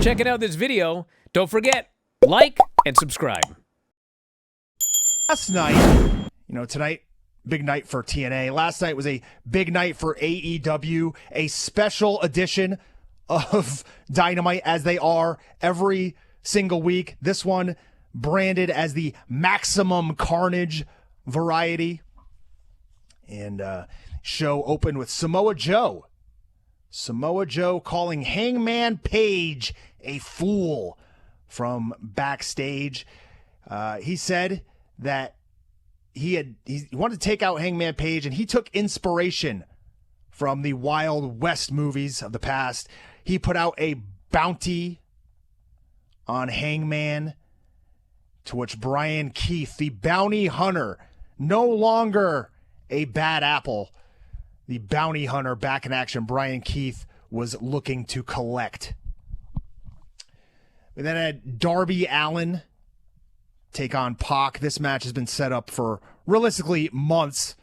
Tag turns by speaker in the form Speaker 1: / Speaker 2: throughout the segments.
Speaker 1: checking out this video. Don't forget, like and subscribe.
Speaker 2: Last night, tonight, big night for TNA. Last night was a big night for AEW, a special edition of Dynamite, as they are every single week. This one branded as the Maximum Carnage variety. And show opened with Samoa Joe. Samoa Joe calling Hangman Page a fool from backstage. He said that he wanted to take out Hangman Page, and he took inspiration from the Wild West movies of the past. He put out a bounty on Hangman, to which Brian Keith, the bounty hunter, no longer a bad apple, the bounty hunter back in action, Brian Keith was looking to collect. We then had Darby Allin take on Pac. This match has been set up for realistically months,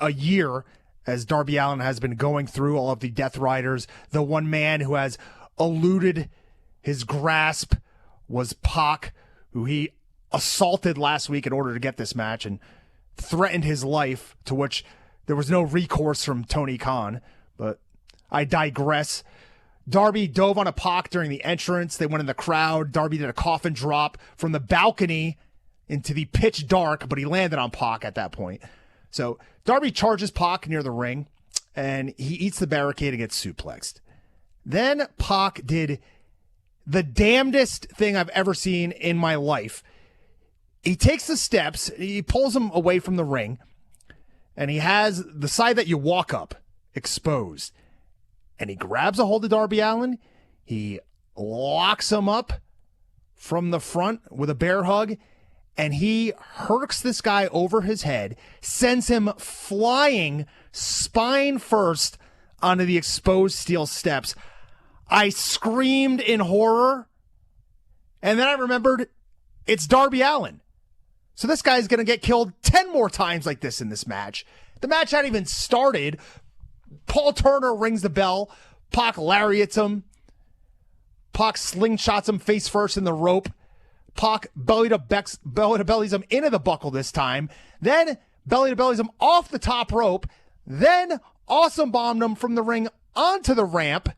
Speaker 2: a year, as Darby Allin has been going through all of the Death Riders. The one man who has eluded his grasp was Pac, who he assaulted last week in order to get this match and threatened his life, to which there was no recourse from Tony Khan. But I digress. Darby dove on a Pac during the entrance. They went in the crowd. Darby did a coffin drop from the balcony into the pitch dark, but he landed on Pac at that point. So Darby charges Pac near the ring, and he eats the barricade and gets suplexed. Then Pac did the damnedest thing I've ever seen in my life. He takes the steps, he pulls him away from the ring, and he has the side that you walk up exposed. And he grabs a hold of Darby Allin. He locks him up from the front with a bear hug, and he hurks this guy over his head, sends him flying spine first onto the exposed steel steps. I screamed in horror, and then I remembered it's Darby Allin. So this guy's going to get killed 10 more times like this in this match. The match hadn't even started. Paul Turner rings the bell. Pac lariats him. Pac slingshots him face first in the rope. Pac belly to bellies him into the buckle this time. Then belly to bellies him off the top rope. Then awesome bombed him from the ring onto the ramp.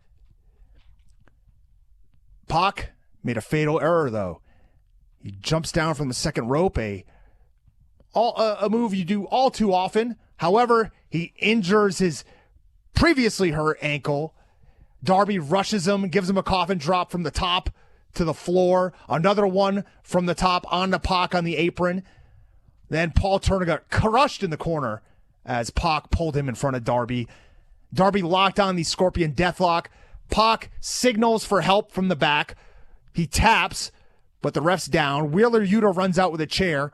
Speaker 2: Pac made a fatal error, though. He jumps down from the second rope, a move you do all too often. However, he injures his previously hurt ankle. Darby rushes him, gives him a coffin drop from the top to the floor. Another one from the top onto Pac on the apron. Then Paul Turner got crushed in the corner as Pac pulled him in front of Darby. Darby locked on the Scorpion Deathlock. Pac signals for help from the back. He taps, but the ref's down. Wheeler Yuta runs out with a chair,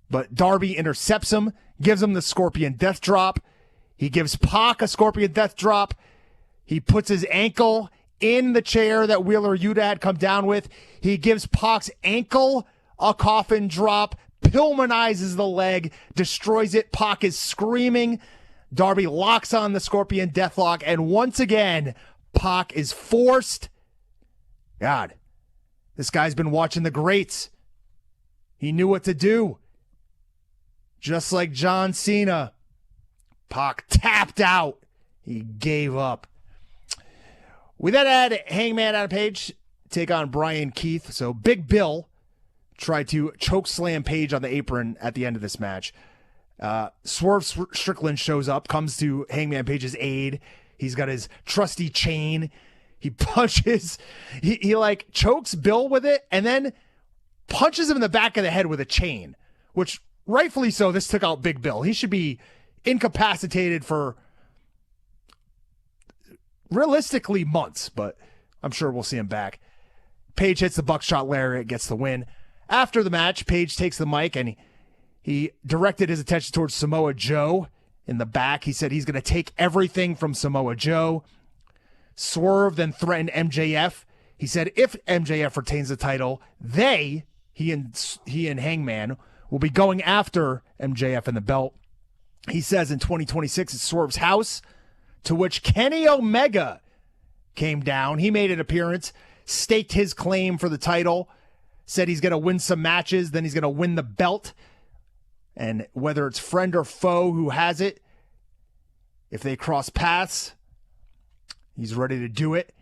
Speaker 2: but Darby intercepts him, gives him the Scorpion Death Drop. He gives Pac a Scorpion Death Drop. He puts his ankle in the chair that Wheeler Yuta had come down with. He gives Pac's ankle a coffin drop, pulmonizes the leg, destroys it. Pac is screaming. Darby locks on the Scorpion Deathlock, and once again, Pac is forced. God, this guy's been watching the greats. He knew what to do. Just like John Cena, Pac tapped out. He gave up. We then had Hangman Adam Page take on Brian Keith. So Big Bill tried to choke slam Page on the apron at the end of this match. Swerve Strickland shows up, comes to Hangman Page's aid. He's got his trusty chain. He punches, he like chokes Bill with it and then punches him in the back of the head with a chain, which rightfully so, this took out Big Bill. He should be incapacitated for realistically months, but I'm sure we'll see him back. Page hits the buckshot lariat, gets the win. After the match, Page takes the mic and he directed his attention towards Samoa Joe in the back. He said he's going to take everything from Samoa Joe. Swerve then threatened MJF. He said if MJF retains the title, he and Hangman, will be going after MJF and the belt. He says in 2026 it's Swerve's house, to which Kenny Omega came down. He made an appearance, staked his claim for the title, said he's going to win some matches, then he's going to win the belt. And whether it's friend or foe who has it, if they cross paths, he's ready to do it.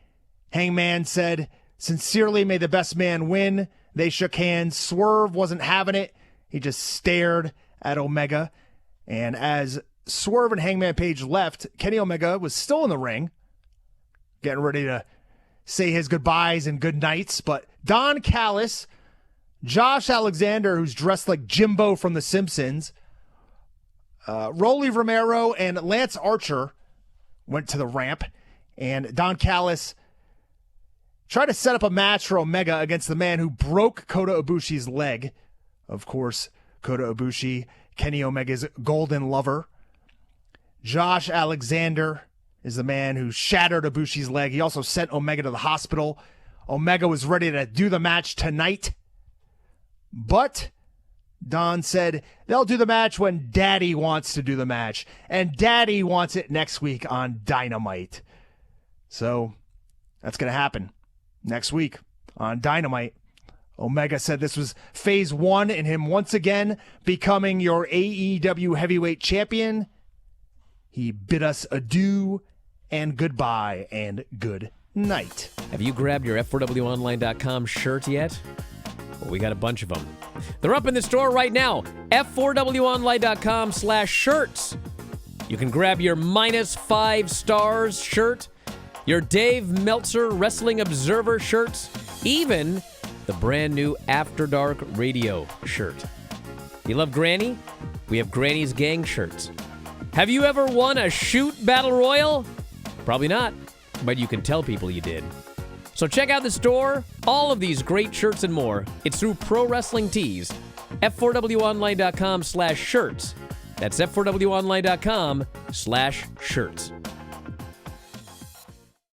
Speaker 2: Hangman said, sincerely, may the best man win. They shook hands. Swerve wasn't having it. He just stared at Omega. And as Swerve and Hangman Page left, Kenny Omega was still in the ring, getting ready to say his goodbyes and good nights. But Don Callis, Josh Alexander, who's dressed like Jimbo from The Simpsons, Rolly Romero, and Lance Archer went to the ramp. And Don Callis tried to set up a match for Omega against the man who broke Kota Ibushi's leg. Of course, Kota Ibushi, Kenny Omega's golden lover. Josh Alexander is the man who shattered Ibushi's leg. He also sent Omega to the hospital. Omega was ready to do the match tonight. But Don said they'll do the match when Daddy wants to do the match. And Daddy wants it next week on Dynamite. So that's going to happen next week on Dynamite. Omega said this was phase 1 in him once again becoming your AEW heavyweight champion. He bid us adieu and goodbye and good night.
Speaker 1: Have you grabbed your F4WOnline.com shirt yet? Well, we got a bunch of them. They're up in the store right now. F4WOnline.com/shirts. You can grab your -5 stars shirt, your Dave Meltzer Wrestling Observer shirts, even the brand new After Dark Radio shirt. You love Granny? We have Granny's Gang shirts. Have you ever won a shoot battle royal? Probably not, but you can tell people you did. So check out the store. All of these great shirts and more. It's through Pro Wrestling Tees. F4WOnline.com/shirts. That's F4WOnline.com/shirts.